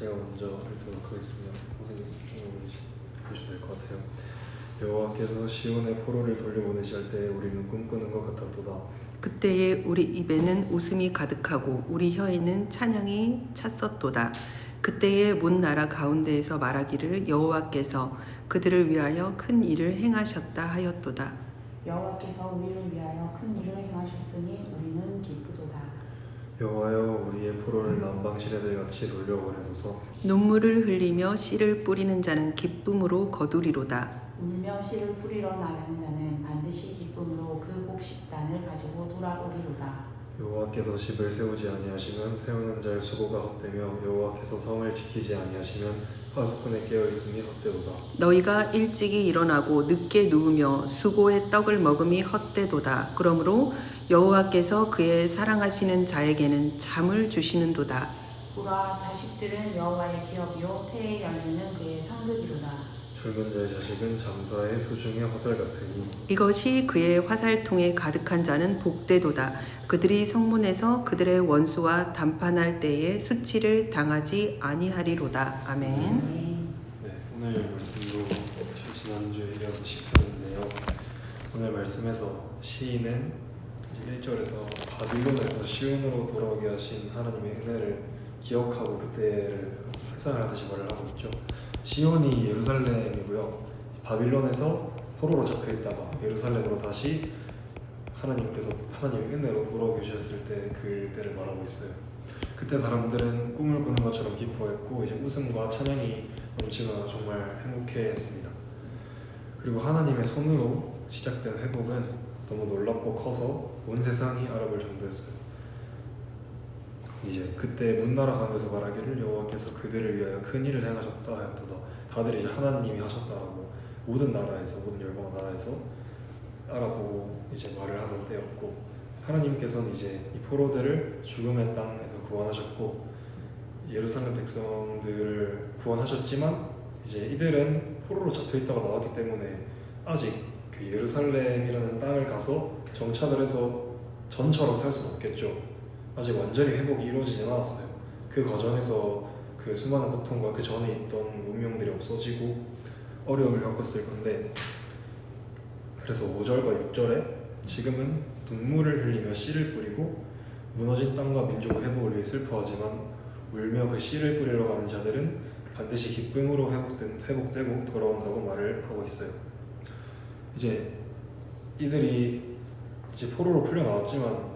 제가 먼저 읽도록 하겠습니다. 선생님 보시면 될 것 같아요. 여호와께서 시온의 포로를 돌려보내실 때 우리는 꿈꾸는 것 같았도다. 그때에 우리 입에는 웃음이 가득하고 우리 혀에는 찬양이 찼었도다. 그때에 문 나라 가운데에서 말하기를 여호와께서 그들을 위하여 큰 일을 행하셨다 하였도다. 여호와께서 우리를 위하여 큰 일을 행하셨으니 우리는 기쁘도다. 여호와여 우리의 포로를 남방 시내들같이 돌려보내소서. 눈물을 흘리며 씨를 뿌리는 자는 기쁨으로 거두리로다. 울며 씨를 뿌리러 나가는 자는 반드시 기쁨으로 그 곡식단을 가지고 돌아오리로다. 여호와께서 집을 세우지 아니하시면 세우는 자의 수고가 헛되며 여호와께서 성을 지키지 아니하시면 파수꾼의 깨어있음이 헛되도다. 너희가 일찍이 일어나고 늦게 누우며 수고의 떡을 먹음이 헛되도다. 그러므로 여호와께서 그의 사랑하시는 자에게는 잠을 주시는도다. 보라, 자식들은 여호와의 기업이요 태의 열매는 그의 상급이로다. 젊은 자의 자식은 잠사의 수중의 화살 같으니 이것이 그의 화살통에 가득한 자는 복되도다. 그들이 성문에서 그들의 원수와 담판할 때에 수치를 당하지 아니하리로다. 아멘. 네, 오늘 말씀도 지난주에 이어서 10편인데요. 오늘 말씀에서 시인은 1절에서 바빌론에서 시온으로 돌아오게 하신 하나님의 은혜를 기억하고 그때를 회상을 하듯이 말을 하고 있죠. 시온이 예루살렘이고요. 바빌론에서 포로로 잡혀 있다가 예루살렘으로 다시 하나님의 은혜로 돌아오게 주셨을 때 그때를 말하고 있어요. 그때 사람들은 꿈을 꾸는 것처럼 기뻐했고 이제 웃음과 찬양이 넘치며 정말 행복해했습니다. 그리고 하나님의 손으로 시작된 회복은 너무 놀랍고 커서 온 세상이 알아볼 정도였어요. 이제 그때 문나라 가운데서 말하기를 여호와께서 그들을 위하여 큰 일을 행하셨다 하였도다. 다들 이제 하나님이 하셨다라고 모든 나라에서 모든 열방 나라에서 알아보고 이제 말을 하던 때였고, 하나님께서는 이제 이 포로들을 죽음의 땅에서 구원하셨고 예루살렘 백성들을 구원하셨지만 이제 이들은 포로로 잡혀 있다가 나왔기 때문에 아직 그 예루살렘이라는 땅을 가서 정착을 해서 전처럼 살 수는 없겠죠. 아직 완전히 회복이 이루어지진 않았어요. 그 과정에서 그 수많은 고통과 그 전에 있던 문명들이 없어지고 어려움을 겪었을 건데, 그래서 5절과 6절에 지금은 눈물을 흘리며 씨를 뿌리고 무너진 땅과 민족의 회복을 위해 슬퍼하지만 울며 그 씨를 뿌리러 가는 자들은 반드시 기쁨으로 회복되고 돌아온다고 말을 하고 있어요. 이제 이들이 이제 포로로 풀려 나왔지만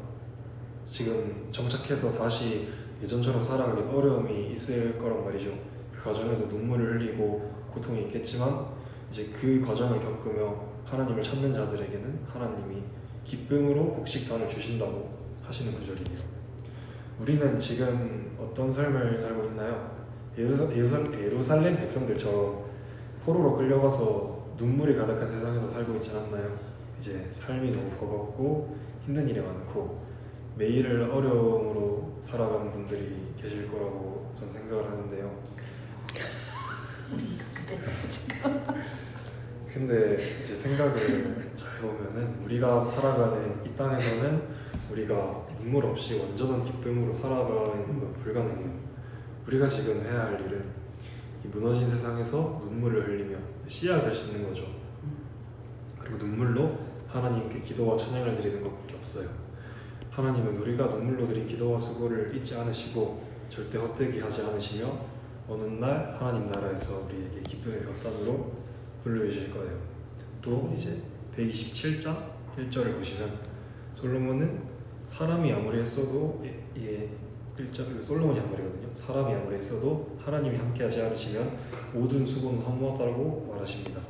지금 정착해서 다시 예전처럼 살아가기 어려움이 있을 거란 말이죠. 그 과정에서 눈물을 흘리고 고통이 있겠지만 이제 그 과정을 겪으며 하나님을 찾는 자들에게는 하나님이 기쁨으로 복식단을 주신다고 하시는 구절이에요. 우리는 지금 어떤 삶을 살고 있나요? 예루살렘 백성들처럼 포로로 끌려가서 눈물이 가득한 세상에서 살고 있지 않나요? 이제 삶이 너무 버겁고 힘든 일이 많고 매일을 어려움으로 살아가는 분들이 계실 거라고 저는 생각을 하는데요. 근데 이제 생각을 잘 보면은 우리가 살아가는 이 땅에서는 우리가 눈물 없이 완전한 기쁨으로 살아가는 건 불가능해요. 우리가 지금 해야 할 일은 이 무너진 세상에서 눈물을 흘리며 씨앗을 심는 거죠. 그리고 눈물로 하나님께 기도와 찬양을 드리는 것밖에 없어요. 하나님은 우리가 눈물로 드린 기도와 수고를 잊지 않으시고 절대 헛되게 하지 않으시며 어느 날 하나님 나라에서 우리에게 기쁨의 벽단으로 돌려주실 거예요. 또 이제 127장 1절을 보시면 솔로몬은 사람이 아무리 했어도 솔로몬이 한 말이거든요. 사람이 아무리 했어도 하나님이 함께하지 않으시면 모든 수고는 허무하다고 말하십니다.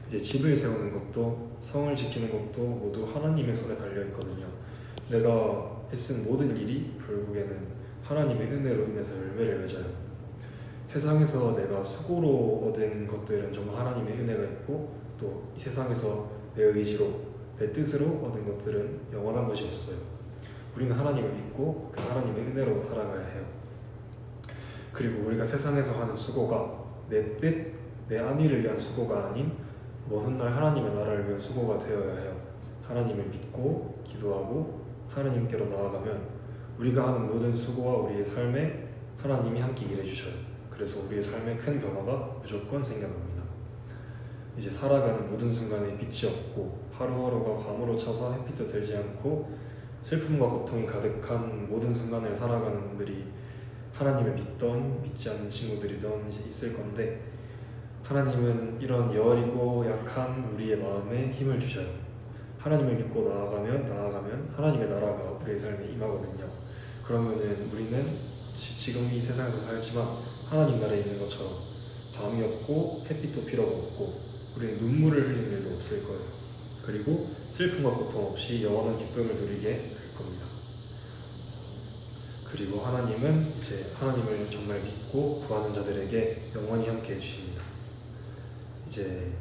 이제 집을 세우는 것도 성을 지키는 것도 모두 하나님의 손에 달려 있거든요. 내가 애쓴 모든 일이 결국에는 하나님의 은혜로 인해서 열매를 맺어요. 세상에서 내가 수고로 얻은 것들은 정말 하나님의 은혜가 있고 또 이 세상에서 내 의지로 내 뜻으로 얻은 것들은 영원한 것이 없어요. 우리는 하나님을 믿고 그 하나님의 은혜로 살아가야 해요. 그리고 우리가 세상에서 하는 수고가 내 뜻, 내 안위를 위한 수고가 아닌 먼 훗날 하나님의 나라를 위한 수고가 되어야 해요. 하나님을 믿고 기도하고 하나님께로 나아가면 우리가 하는 모든 수고와 우리의 삶에 하나님이 함께 일해주셔요. 그래서 우리의 삶에 큰 변화가 무조건 생겨납니다. 이제 살아가는 모든 순간에 빛이 없고 하루하루가 밤으로 차서 햇빛도 들지 않고 슬픔과 고통이 가득한 모든 순간을 살아가는 분들이 하나님을 믿던 믿지 않는 친구들이던 이제 있을 건데, 하나님은 이런 여리고 약한 우리의 마음에 힘을 주셔요. 하나님을 믿고 나아가면 하나님의 나라가 우리의 삶에 임하거든요. 그러면은 우리는 지금 이 세상에서 살지만 하나님 나라에 있는 것처럼 밤이 없고 햇빛도 필요가 없고 우리는 눈물을 흘리는 일도 없을 거예요. 그리고 슬픔과 고통 없이 영원한 기쁨을 누리게 될 겁니다. 그리고 하나님은 이제 하나님을 정말 믿고 구하는 자들에게 영원히 함께 해주십니다. 이제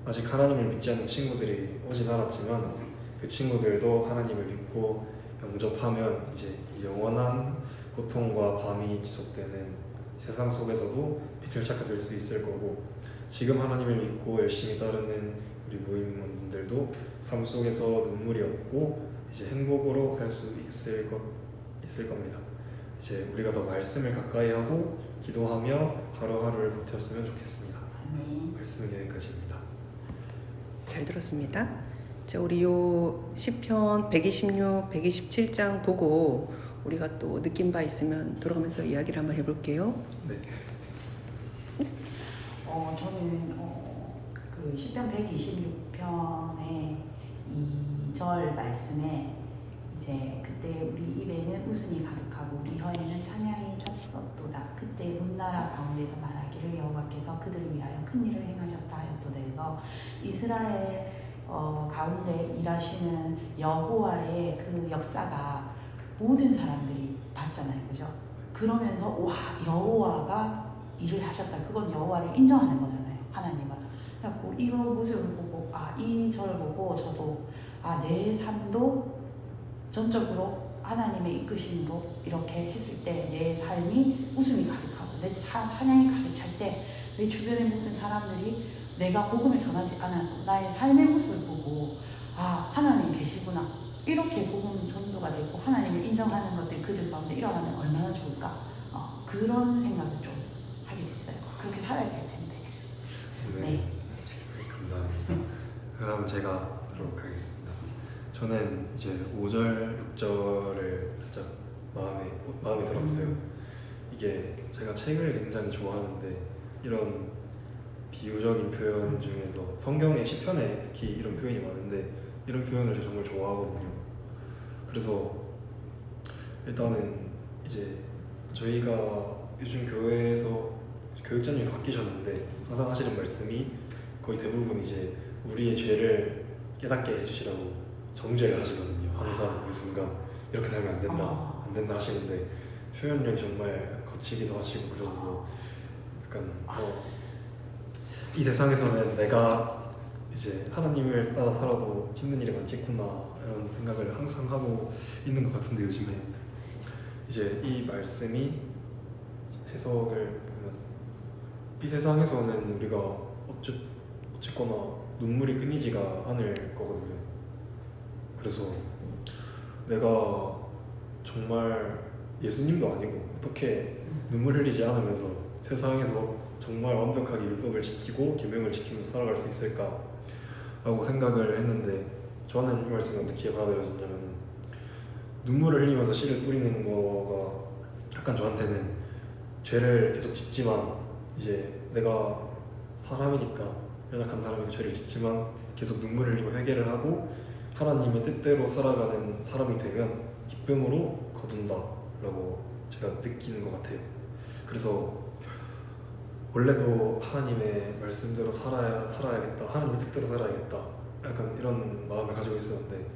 아직 하나님을 믿지 않는 친구들이 오진 않았지만 그 친구들도 하나님을 믿고 영접하면 이제 영원한 고통과 밤이 지속되는 세상 속에서도 빛을 찾게 될 수 있을 거고, 지금 하나님을 믿고 열심히 따르는 우리 모임원분들도 삶 속에서 눈물이 없고 이제 행복으로 살 수 있을 겁니다. 이제 우리가 더 말씀을 가까이 하고 기도하며 하루하루를 버텼으면 좋겠습니다. 말씀은 여기까지입니다. 잘 들었습니다. 자, 우리 요 시편 126, 127장 보고 우리가 또 느낀 바 있으면 돌아가면서 이야기를 한번 해볼게요. 네. 저는 그 시편 126편의 2절 말씀에 이제 그때 우리 입에는 웃음이 가득하고 우리 혀에는 찬양이 찼었도다. 그때 온 나라 가운데서 말하기를 여호와께서 그들을 위하여 큰 일을 행하셨다 하였도다. 그래서 이스라엘 가운데 일하시는 여호와의 그 역사가 모든 사람들이 봤잖아요, 그죠? 그러면서 와, 여호와가 일을 하셨다. 그건 여호와를 인정하는 거잖아요, 하나님을. 그래갖고 이거 모습을 보고 이 절을 보고 저도 내 삶도 전적으로 하나님의 이끄심으로 이렇게 했을 때 내 삶이 웃음이 가득하고 내 찬양이 가득 찰 때 내 주변의 모든 사람들이 내가 복음을 전하지 않아도 나의 삶의 모습을 보고 하나님 계시구나, 이렇게 복음 전도가 되고 하나님을 인정하는 것들 그들 가운데 일어나면 얼마나 좋을까, 그런 생각을 좀 하게 됐어요. 그렇게 살아야 될 텐데. 네. 감사합니다. 그다음 제가 하도록 하겠습니다. 저는 이제 5절, 6절을 살짝 마음에 들었어요. 이게 제가 책을 굉장히 좋아하는데 이런 비유적인 표현 중에서 성경의 시편에 특히 이런 표현이 많은데 이런 표현을 제가 정말 좋아하거든요. 그래서 일단은 이제 저희가 요즘 교회에서 교육자님이 바뀌셨는데 항상 하시는 말씀이 거의 대부분 이제 우리의 죄를 깨닫게 해주시라고 정죄를 하시거든요. 항상 그 순간 이렇게 살면 안 된다 하시는데 표현력이 정말 거치기도 하시고, 그래서 약간 이 세상에서는 내가 이제 하나님을 따라 살아도 힘든 일이 많겠구나 이런 생각을 항상 하고 있는 것 같은데, 요즘에 이제 이 말씀이 해석을 보면 이 세상에서는 우리가 어쨌거나 눈물이 끊이지가 않을 거거든요. 그래서 내가 정말 예수님도 아니고 어떻게 눈물 흘리지 않으면서 세상에서 정말 완벽하게 율법을 지키고 계명을 지키면서 살아갈 수 있을까 라고 생각을 했는데, 저는 이 말씀이 어떻게 받아들여졌냐면 눈물을 흘리면서 씨를 뿌리는 거가 약간 저한테는 죄를 계속 짓지만 이제 내가 사람이니까 연약한 사람이니까 죄를 짓지만 계속 눈물을 흘리고 회개를 하고 하나님의 뜻대로 살아가는 사람이 되면 기쁨으로 거둔다 라고 제가 느끼는 것 같아요. 그래서 원래도 하나님의 말씀대로 살아야겠다, 하나님의 뜻대로 살아야겠다, 약간 이런 마음을 가지고 있었는데